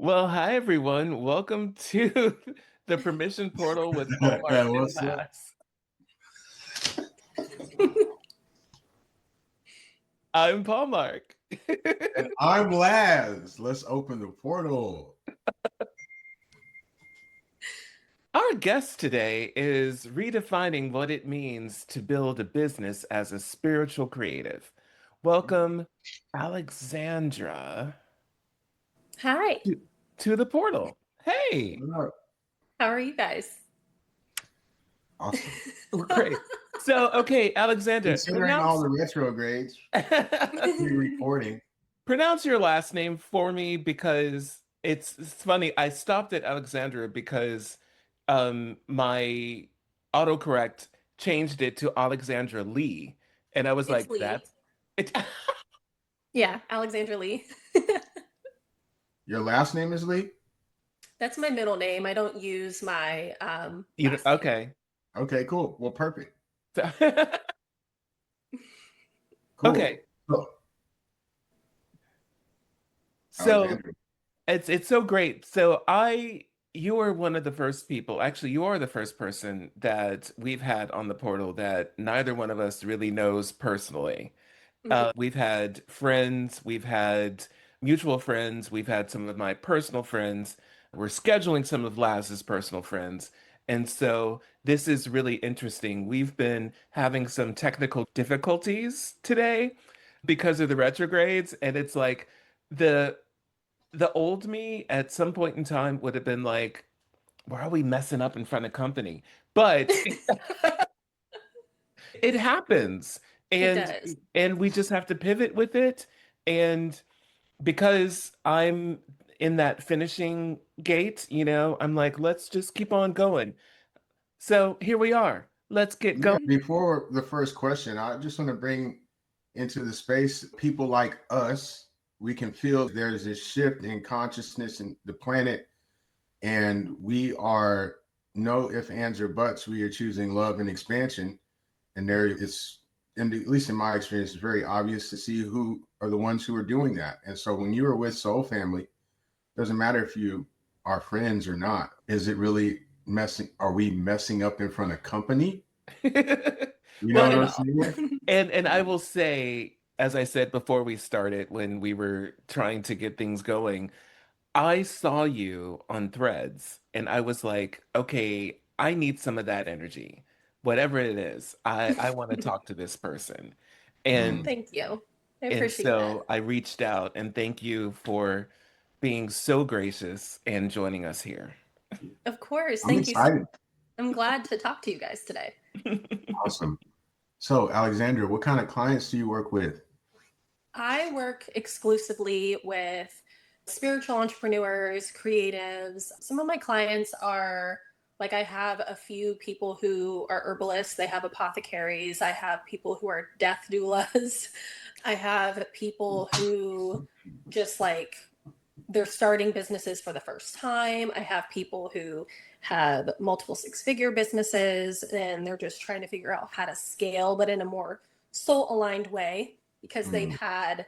Well, hi everyone. Welcome to the permission portal with Paul Mark and What's up? Laz. I'm Paul Mark. And I'm Laz. Let's open the portal. Our guest today is redefining what it means to build a business as a spiritual creative. Welcome, Alexandra, Hi, to, to the portal. Hey, how are you guys? Awesome. great. So, okay, Alexandra, Considering all the retrogrades, pre-recording. pronounce your last name for me because it's funny. I stopped at Alexandra because my autocorrect changed it to Alexandra Leigh, and I was It's like, Lee. that's it. Yeah, Alexandra Leigh. Your last name is Lee? That's my middle name. I don't use my You last name. okay? Okay, cool. Well, perfect. Cool. Okay, So, so Alexandra. it's so great. So you are one of the first people, actually, you are the first person that we've had on the portal that neither one of us really knows personally. Mhm. We've had friends, we've had mutual friends, we've had some of my personal friends. We're scheduling some of Laz's personal friends. And so this is really interesting. We've been having some technical difficulties today because of the retrogrades, and it's like the the old me at some point in time would have been like, why are we messing up in front of company? But it happens. It And does. and we just have to pivot with it. And because I'm in that finishing gate, I'm like, let's just keep on going. So here we are. Let's get Yeah, going. before the first question, I just want to bring into the space people like us. We can feel there's this shift in consciousness in the planet, and we are no ifs, ands, or buts. We are choosing love and expansion. And there is, and at least in my experience, it's very obvious to see who are the ones who are doing that. And so when you are with Soul Family, doesn't matter if you are friends or not. Is it really messing? Are we messing up in front of company? You know Well, Not what at I'm all. saying? and I will say, as I said before we started, when we were trying to get things going, I saw you on Threads and I was like, okay, I need some of that energy. Whatever it is, I want to talk to this person. And Thank you. I and appreciate that. so I reached out and thank you for being so gracious and joining us here. Of course. I'm Thank you. excited. I'm glad to talk to you guys today. Awesome. So, Alexandra, what kind of clients do you work with? I work exclusively with spiritual entrepreneurs, creatives. Some of my clients are like, I have a few people who are herbalists, they have apothecaries, I have people who are death doulas, I have people who just like they're starting businesses for the first time. I have people who have multiple six-figure businesses and they're just trying to figure out how to scale, but in a more soul aligned way because they've had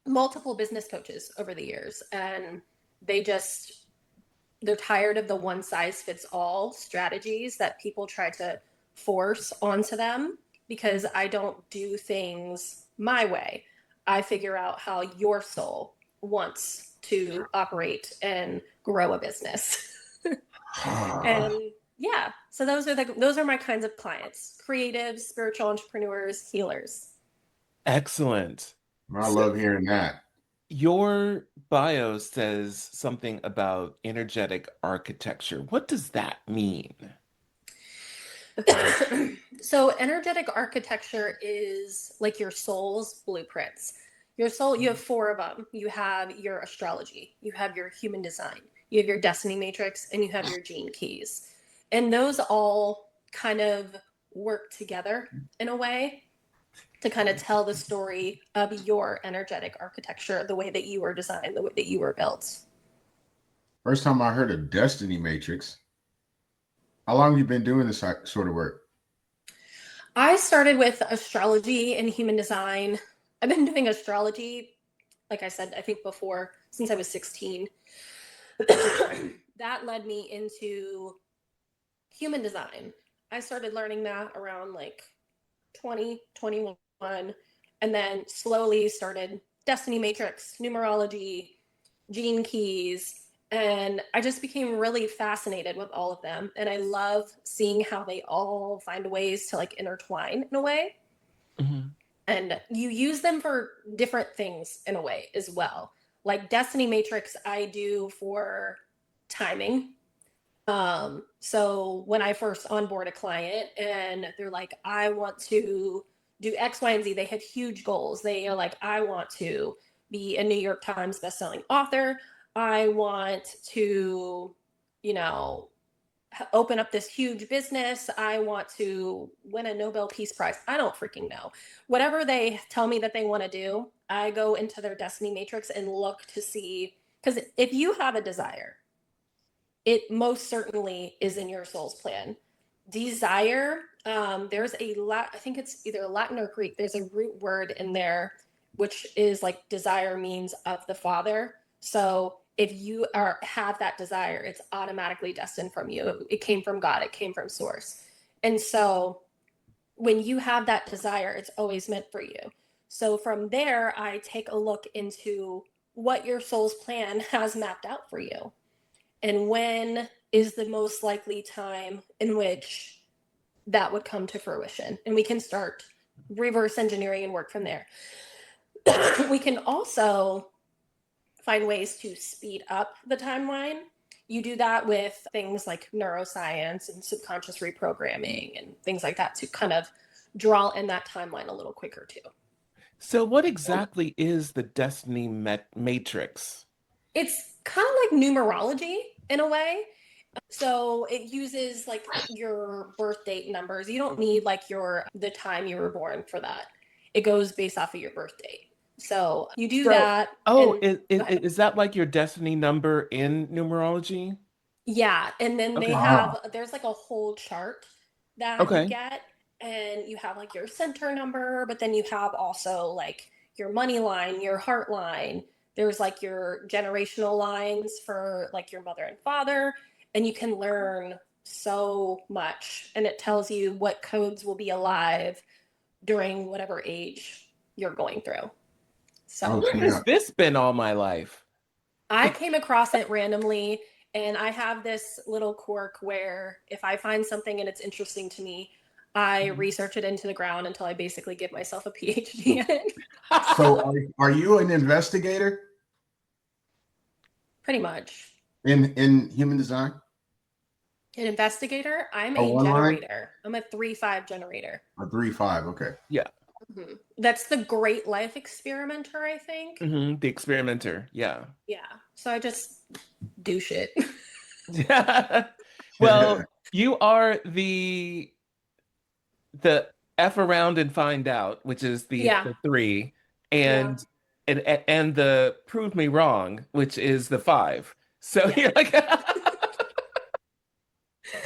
multiple business coaches over the years and they're tired of the one size fits all strategies that people try to force onto them because I don't do things my way. I figure out how your soul wants to operate and grow a business. And yeah, so those are my kinds of clients: creatives, spiritual entrepreneurs, healers. I Excellent. So love hearing that. your bio says something about energetic architecture. What does that mean? So energetic architecture is like your soul's blueprints. Your soul, you have four of them. You have your astrology, you have your human design, you have your destiny matrix, and you have your gene keys. And those all kind of work together in a way to kind of tell the story of your energetic architecture, the way that you were designed, the way that you were built. First time I heard of Destiny Matrix. How long have you been doing this sort of work? I started with astrology and human design. I've been doing astrology, like I said, I think before, since I was 16. That led me into human design. I started learning that around like 2021, and then slowly started Destiny Matrix, numerology, gene keys, and I just became really fascinated with all of them. And I love seeing how they all find ways to like intertwine in a way. Mhm. And you use them for different things in a way as well. Like Destiny Matrix, I do for timing. So when I first onboard a client and they're like, I want to do X, Y, and Z, they have huge goals. They are like, I want to be a New York Times bestselling author. I want to, you know, open up this huge business. I want to win a Nobel Peace Prize. I don't freaking know. Whatever they tell me that they want to do, I go into their Destiny Matrix and look to see. Because if you have a desire, it most certainly is in your soul's plan. Desire, there's I think it's either Latin or Greek. There's a root word in there, which is like desire means of the Father. So if you have that desire, it's automatically destined from you. It came from God. It came from Source. And so when you have that desire, it's always meant for you. So from there, I take a look into what your soul's plan has mapped out for you and when is the most likely time in which that would come to fruition. And we can start reverse engineering and work from there. We can also find ways to speed up the timeline. You do that with things like neuroscience and subconscious reprogramming and things like that to kind of draw in that timeline a little quicker too. So, what exactly is the Destiny Matrix? It's kind of like numerology in a way. So it uses like your birth date numbers. You don't need like the time you were born for that. It goes based off of your birth date. So you do So, that oh, and is, go ahead. is that like your destiny number in numerology? Yeah, and then they Okay. have there's like a whole chart that you Okay. get and you have like your center number, but then you have also like your money line, your heart line. There's like your generational lines for like your mother and father, and you can learn so much and it tells you what codes will be alive during whatever age you're going through. Oh, So, Where has snap. this been all my life? I came across it randomly, and I have this little quirk where if I find something and it's interesting to me, I Mhm. research it into the ground until I basically give myself a PhD in it. So So, are you an investigator pretty much. in human design? An investigator, I'm A a one line? generator. I'm a 3-5 generator. A 3-5. Okay. Yeah. That's the great life experimenter, I think. The experimenter. Yeah. Yeah. So I just do shit. Well, you are the F around and find out, which is Yeah. the three, Yeah. and and the prove me wrong, which is the five. So Yeah. you're like,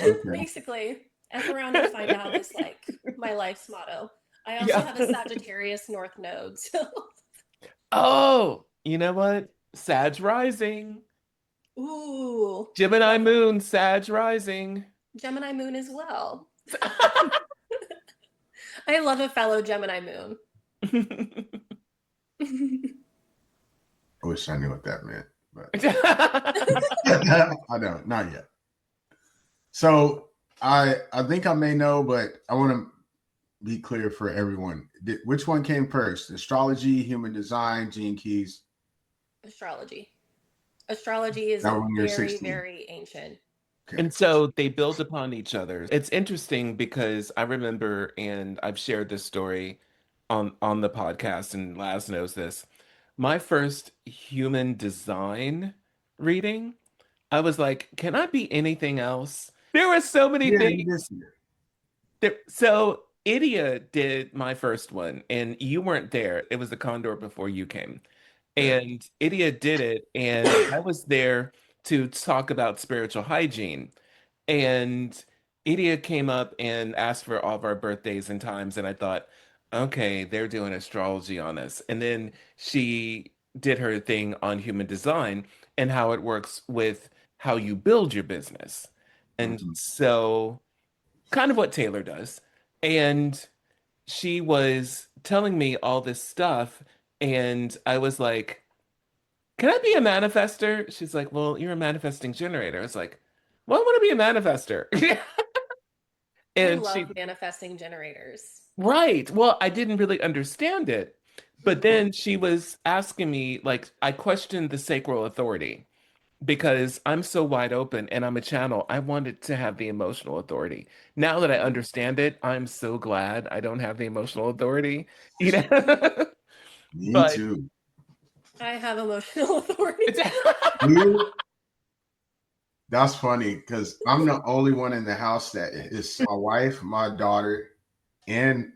Okay. Basically, F around and find out is like my life's motto. I also yeah. have a Sagittarius North Node. So, Oh, you know what? Sag rising, ooh, Gemini love that. moon, Sag rising. Gemini moon as well. I love a fellow Gemini moon. I wish I knew what that meant, but Mhm. I don't, not yet. So I think I may know, but I want to be clear for everyone. Which one came first? Astrology, human design, gene keys? Astrology. Astrology is That when you're very, 16. very ancient. Okay. And so they build upon each other. It's interesting because I remember, and I've shared this story on the podcast, and Laz knows this. My first human design reading, I was like, can I be anything else? There were so many Yeah, you did things. see it. So Idia did my first one, and you weren't there. It was the Condor before you came. Yeah. And Idia did it, and I was there to talk about spiritual hygiene. And Idia came up and asked for all of our birthdays and times, and I thought, okay, they're doing astrology on us. And then she did her thing on human design and how it works with how you build your business. And Mhm. so, kind of what Taylor does. And she was telling me all this stuff, and I was like, can I be a manifester? She's like, well, you're a manifesting generator. I was like, well, I want to be a manifester. I And she, love manifesting generators. right. Well, I didn't really understand it. But then she was asking me, like, I questioned the sacral authority because I'm so wide open and I'm a channel. I wanted to have the emotional authority. Now that I understand it, I'm so glad I don't have the emotional authority, you know? Me But too. I have emotional authority. it's You- That's funny because I'm the only one in the house that is my wife, my daughter, and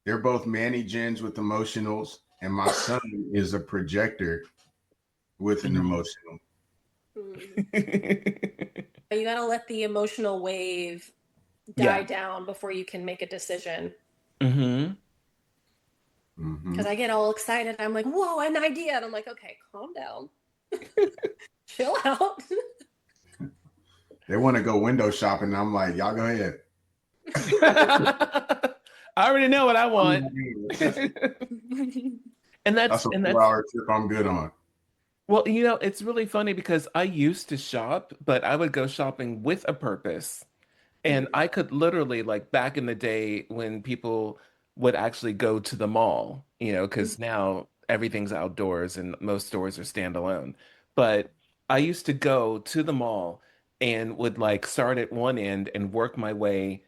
they're both Manny Gens with emotionals, and my son is a projector with an emotional. Mm. You got to let the emotional wave die Yeah. down before you can make a decision. Hmm. Hmm. Because I get all excited. I'm like, whoa, an idea. And I'm like, okay, calm down, chill out. They want to go window shopping. I'm like, y'all go ahead. I already know what I want. And That's a and four that's hour trip I'm good on. well, you know, it's really funny because I used to shop, but I would go shopping with a purpose. And Mhm. I could literally, like back in the day when people would actually go to the mall, you know, because now everything's outdoors and most stores are standalone. But I used to go to the mall and would like start at one end and work my way,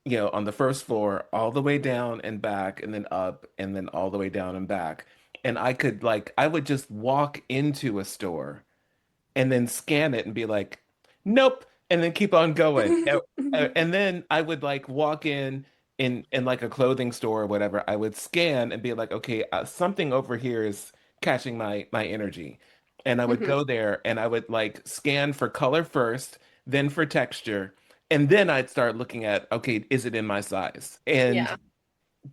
you know, on the first floor all the way down and back and then up and then all the way down and back. And I could like, I would just walk into a store and then scan it and be like, nope, and then keep on going. And then I would like walk in like a clothing store or whatever. I would scan and be like, okay, something over here is catching my energy. And I would Mhm. go there and I would like scan for color first, then for texture, and then I'd start looking at, okay, is it in my size? And Yeah.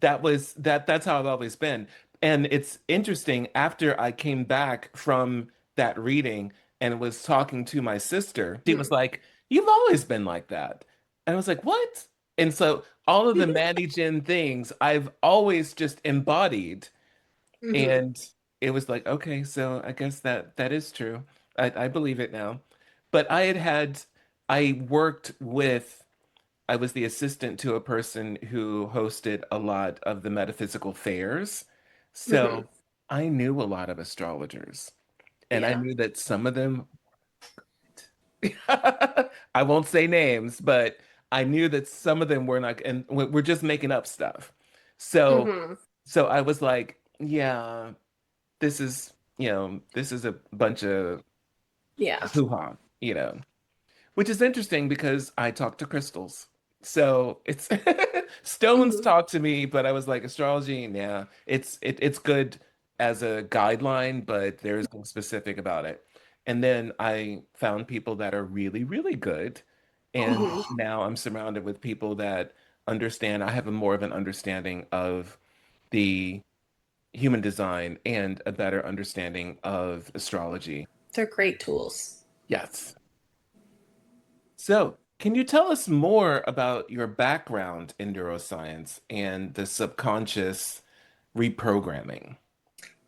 that's how I've always been. And it's interesting after I came back from that reading and was talking to my sister, she was Mhm. like, "You've always been like that." And I was like, "What?" And so all of the Maddie Gen things I've always just embodied. Mhm. And it was like, okay, so I guess that is true. I believe it now. But I worked with I was the assistant to a person who hosted a lot of the metaphysical fairs. Mhm. So I knew a lot of astrologers, and I Yeah. knew that some of them, I won't say names, but I knew that some of them were not, and we're just making up stuff. So, Mhm. so I was like, yeah, this is, you know, this is a bunch of Yeah. hoo-ha, you know. Which is interesting because I talk to crystals. So it's stones Mhm. talk to me, but I was like, astrology, yeah, it's good as a guideline, but there's nothing specific about it. And then I found people that are really, really good. And Mhm. now I'm surrounded with people that understand. I have a more of an understanding of the human design and a better understanding of astrology. They're great tools. Yes. So, can you tell us more about your background in neuroscience and the subconscious reprogramming?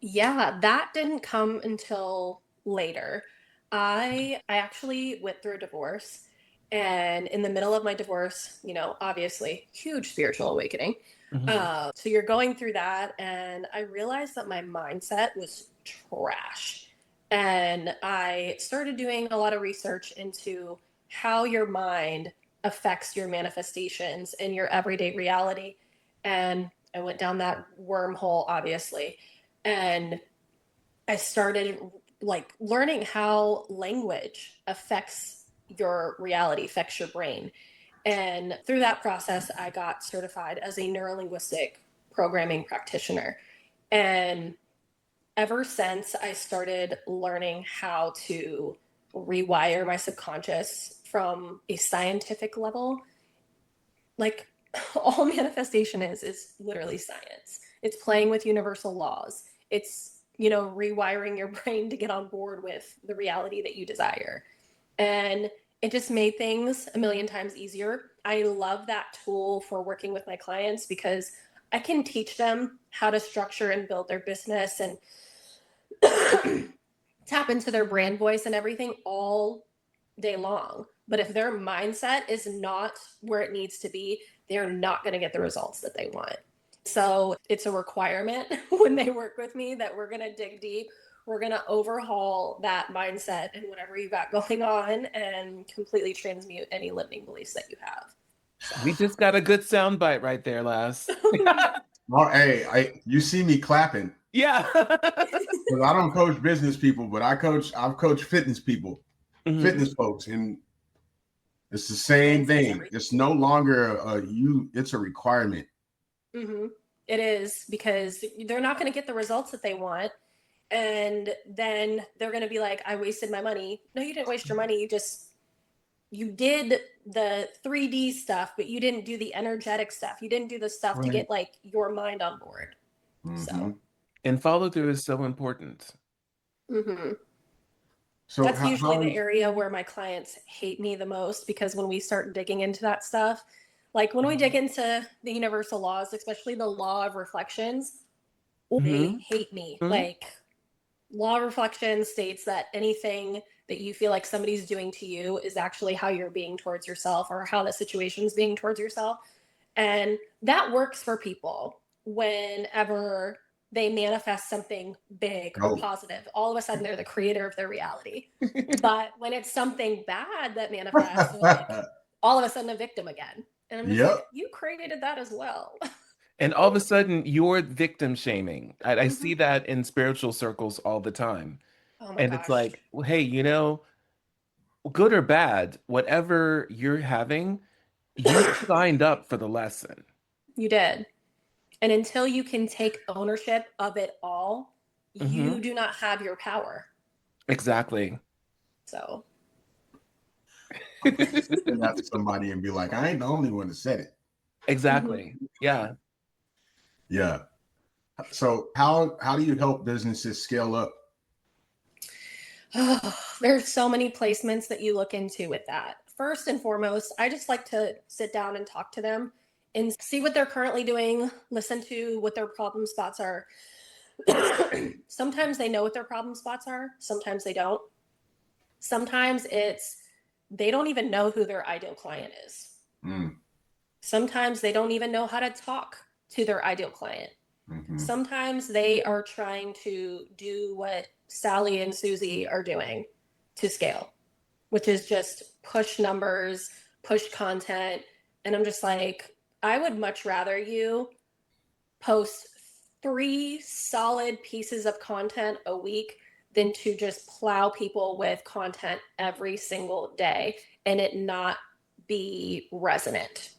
Yeah, that didn't come until later. I actually went through a divorce, and in the middle of my divorce, obviously huge spiritual awakening. Hmm. So you're going through that, and I realized that my mindset was trash. And I started doing a lot of research into how your mind affects your manifestations in your everyday reality. And I went down that wormhole, obviously. And I started like learning how language affects your reality, affects your brain. And through that process, I got certified as a neurolinguistic programming practitioner. And ever since I started learning how to rewire my subconscious from a scientific level, like all manifestation is literally science. It's playing with universal laws. It's rewiring your brain to get on board with the reality that you desire. And it just made things a million times easier. I love that tool for working with my clients because I can teach them how to structure and build their business and tap into their brand voice and everything all day long. But if their mindset is not where it needs to be, they're not going to get the results that they want. So it's a requirement when they work with me that we're going to dig deep. We're going to overhaul that mindset and whatever you got going on and completely transmute any limiting beliefs that you have. We just got a good soundbite right there, Lass. Well, hey, you see me clapping. Yeah. Because I don't coach business people, but I've coached fitness people, fitness folks, and it's the same thing. It's no longer it's a requirement. Mm-hmm. It is, because they're not going to get the results that they want. And then they're going to be like, I wasted my money. No, you didn't waste your money. You did the 3D stuff, but you didn't do the energetic stuff. You didn't do the stuff to get like your mind on board. So, and follow through is so important. So that's usually the area where my clients hate me the most, because when we start digging into that stuff, like when we dig into the universal laws, especially the law of reflections, they hate me. Like, law of reflection states that anything that you feel like somebody's doing to you is actually how you're being towards yourself, or how the situation's being towards yourself. And that works for people whenever they manifest something big or positive. All of a sudden, they're the creator of their reality. But when it's something bad that manifests, they're like, all of a sudden a victim again. And I'm just like, you created that as well. And all of a sudden, you're victim shaming. I see that in spiritual circles all the time. Oh my and gosh. It's like, well, hey, good or bad, whatever you're having, you signed up for the lesson. You did. And until you can take ownership of it all, you do not have your power. Exactly. So. And that's somebody and be like, I ain't the only one that said it. Exactly. Yeah. Yeah. So how do you help businesses scale up? Oh, there's so many placements that you look into with that. First and foremost, I just like to sit down and talk to them and see what they're currently doing, listen to what their problem spots are. Sometimes they know what their problem spots are, sometimes they don't. Sometimes they don't even know who their ideal client is. Sometimes they don't even know how to talk to their ideal client. Sometimes they are trying to do what Sally and Susie are doing to scale, which is just push numbers, push content. And I'm just like, I would much rather you post 3 solid pieces of content a week than to just plow people with content every single day and it not be resonant.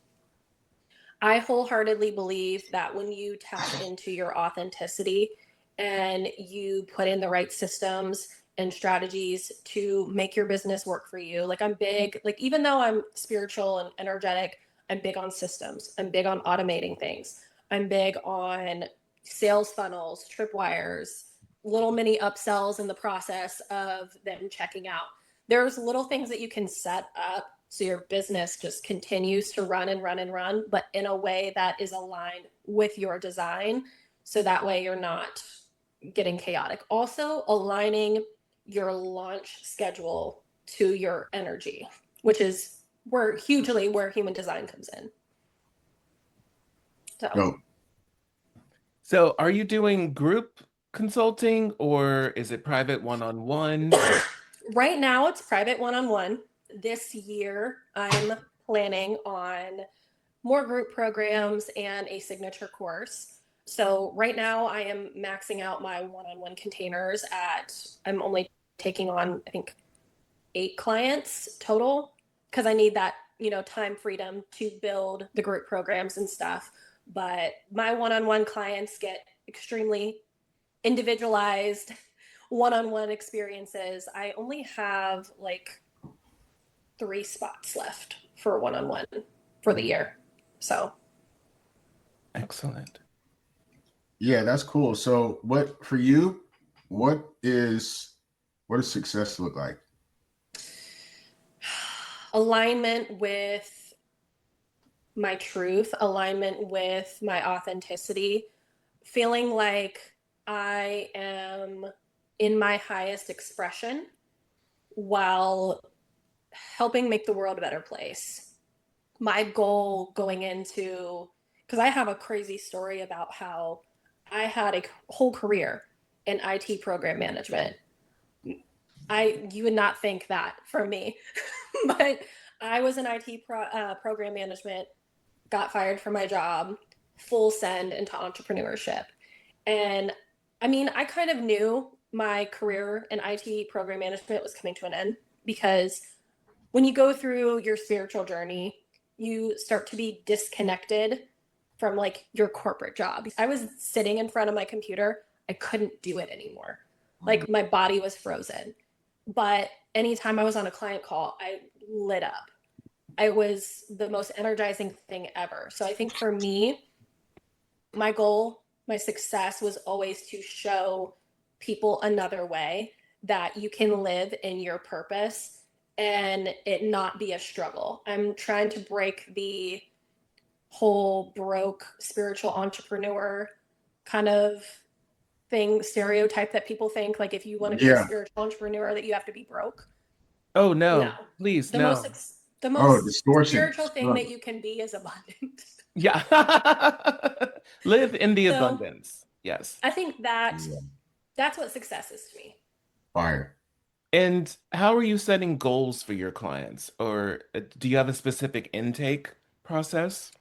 I wholeheartedly believe that when you tap into your authenticity and you put in the right systems and strategies to make your business work for you, like I'm big, like even though I'm spiritual and energetic, I'm big on systems. I'm big on automating things. I'm big on sales funnels, tripwires, little mini upsells in the process of them checking out. There's little things that you can set up so your business just continues to run and run and run, but in a way that is aligned with your design. So that way you're not getting chaotic. Also, aligning your launch schedule to your energy, which is hugely where human design comes in. So are you doing group consulting or is it private one-on-one? Right now it's private one-on-one. This year I'm planning on more group programs and a signature course. So right now I am maxing out my one-on-one containers I'm only taking on, I think, 8 clients total, because I need that, time freedom to build the group programs and stuff. But my one-on-one clients get extremely individualized one-on-one experiences. I only have like 3 spots left for one-on-one for the year. So excellent. Yeah, that's cool. So what for you, What is what does success look like? Alignment with my truth, alignment with my authenticity, feeling like I am in my highest expression while helping make the world a better place. My goal going into, because I have a crazy story about how I had a whole career in IT program management. You would not think that from me, but I was in program management, got fired from my job, full send into entrepreneurship. And I mean, I kind of knew my career in IT program management was coming to an end because when you go through your spiritual journey, you start to be disconnected from like your corporate job. I was sitting in front of my computer, I couldn't do it anymore. Like my body was frozen. But anytime I was on a client call, I lit up. I was the most energizing thing ever. So I think for me, my goal, my success was always to show people another way that you can live in your purpose and it not be a struggle. I'm trying to break the whole broke spiritual entrepreneur kind of thing, stereotype that people think like if you want to be a Yeah. spiritual entrepreneur that you have to be broke. Oh, No. no, please, The most no. the Oh, most distortion. spiritual thing that you can be is abundant. Yeah. Live in the So abundance. Yes. I think Yeah. that's what success is to me. Fire. And how are you setting goals for your clients? Or do you have a specific intake process?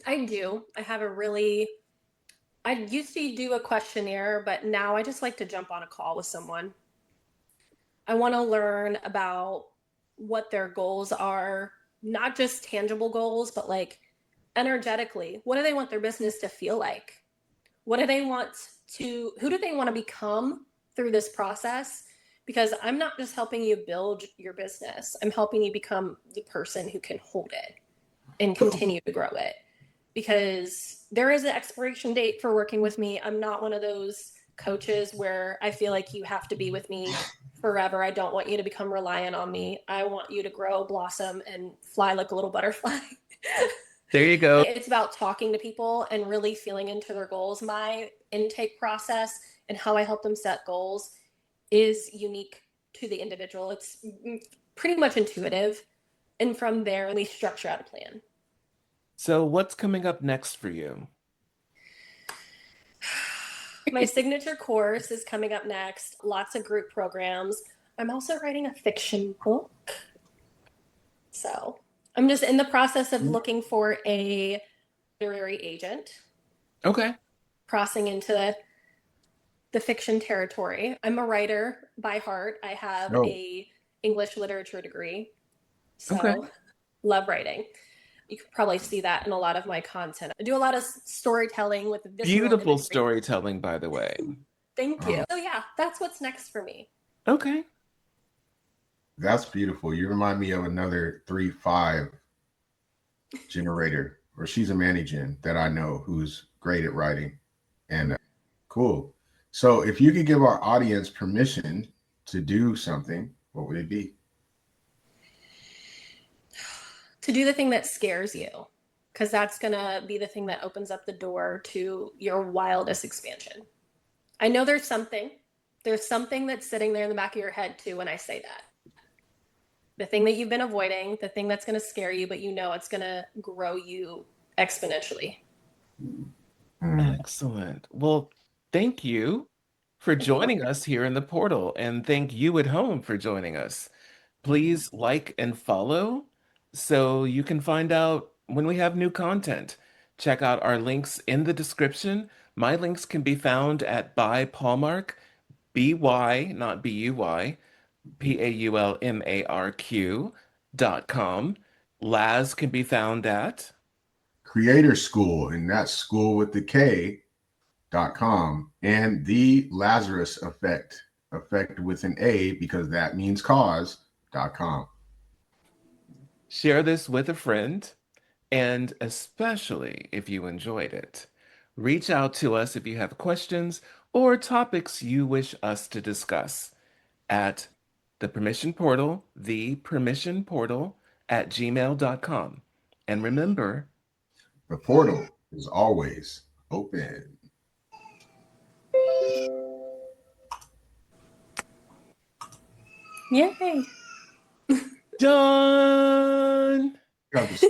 I do. I have a really I used to do a questionnaire, but now I just like to jump on a call with someone. I want to learn about what their goals are, not just tangible goals, but like energetically. What do they want their business to feel like? What do they want who do they want to become through this process? Because I'm not just helping you build your business, I'm helping you become the person who can hold it and continue to grow it. Because there is an expiration date for working with me. I'm not one of those coaches where I feel like you have to be with me forever. I don't want you to become reliant on me. I want you to grow, blossom, and fly like a little butterfly. There you go. It's about talking to people and really feeling into their goals. My intake process and how I help them set goals is unique to the individual. It's pretty much intuitive. And from there, we structure out a plan. So what's coming up next for you? My signature course is coming up next, lots of group programs. I'm also writing a fiction book. So I'm just in the process of looking for a literary agent, Okay. crossing into the fiction territory. I'm a writer by heart. I have No. a English literature degree. Okay. So love writing. You can probably see that in a lot of my content. I do a lot of storytelling with visceral Beautiful imagery. storytelling, by the way. Thank Oh, you. So yeah, that's what's next for me. Okay. that's beautiful. You remind me of another 3-5 generator, or she's a managing that I know who's great at writing. And cool. So if you could give our audience permission to do something, what would it be? To do the thing that scares you, because that's going to be the thing that opens up the door to your wildest expansion. I know there's something that's sitting there in the back of your head too when I say that. The thing that you've been avoiding, the thing that's going to scare you, but you know it's going to grow you exponentially. Mm. Excellent. Well, thank you for joining us here in the portal, and thank you at home for joining us. Please like and follow so you can find out when we have new content. Check out our links in the description. My links can be found at by Paulmark, B-Y, not B-U-Y, PAULMARQ.com. Laz can be found at Creator School, and that's school with the K.com, and the Lazarus effect with an A because that means cause.com. share this with a friend, and especially if you enjoyed it. Reach out to us if you have questions or topics you wish us to discuss at the permission portal, thepermissionportal@gmail.com. And remember, The portal is always open. Yay. done. Got this.